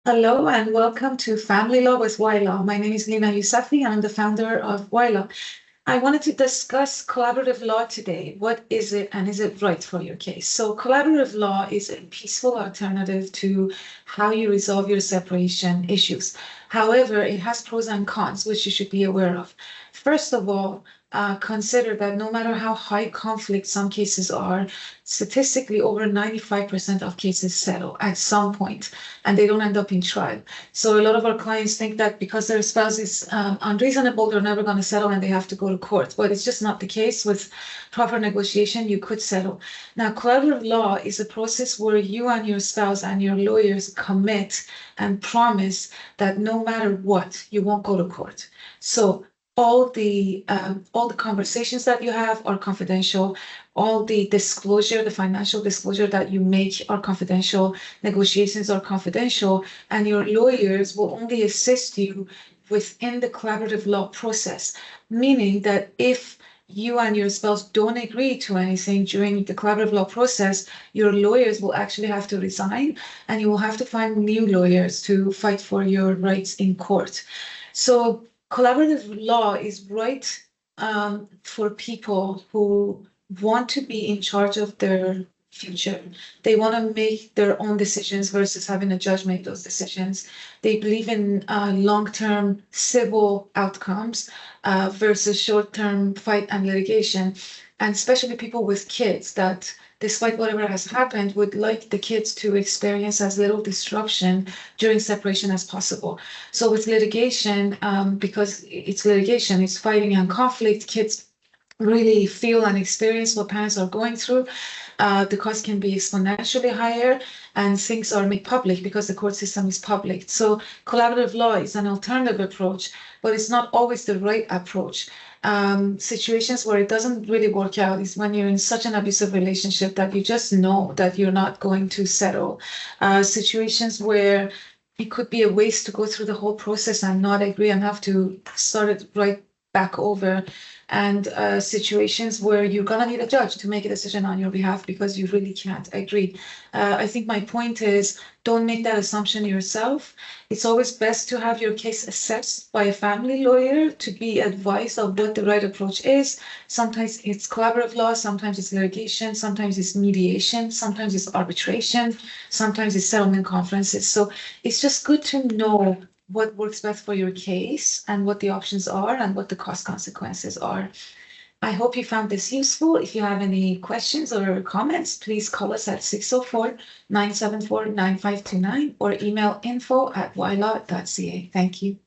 Hello and welcome to Family Law with YLaw. My name is Lina Yousafi and I'm the founder of YLaw. I wanted to discuss collaborative law today. What is it and is it right for your case? So collaborative law is a peaceful alternative to how you resolve your separation issues. However, it has pros and cons, which you should be aware of. First of all, consider that no matter how high conflict some cases are, statistically over 95% of cases settle at some point and they don't end up in trial. So a lot of our clients think that because their spouse is unreasonable, they're never going to settle and they have to go to court. But it's just not the case. With proper negotiation, you could settle. Now, collaborative law is a process where you and your spouse and your lawyers commit and promise that no matter what, you won't go to court. So all the conversations that you have are confidential. All the disclosure, the financial disclosure that you make are confidential. Negotiations are confidential, and your lawyers will only assist you within the collaborative law process, meaning that if you and your spouse don't agree to anything during the collaborative law process, your lawyers will actually have to resign and you will have to find new lawyers to fight for your rights in court. So collaborative law is right for people who want to be in charge of their future. They want to make their own decisions versus having a judge make those decisions. They believe in long-term civil outcomes versus short-term fight and litigation. And especially people with kids that, despite whatever has happened, would like the kids to experience as little disruption during separation as possible. So with litigation, because it's litigation, it's fighting and conflict, kids really feel and experience what parents are going through. The cost can be exponentially higher and things are made public because the court system is public. So collaborative law is an alternative approach, but it's not always the right approach. Situations where it doesn't really work out is when you're in such an abusive relationship that you just know that you're not going to settle. Situations where it could be a waste to go through the whole process and not agree and have to start it right back over, and situations where you're going to need a judge to make a decision on your behalf because you really can't agree. I think my point is, don't make that assumption yourself. It's always best to have your case assessed by a family lawyer to be advised of what the right approach is. Sometimes it's collaborative law, sometimes it's litigation, sometimes it's mediation, sometimes it's arbitration, sometimes it's settlement conferences. So it's just good to know what works best for your case and what the options are and what the cost consequences are. I hope you found this useful. If you have any questions or comments, please call us at 604-974-9529 or email info@ylaw.ca. Thank you.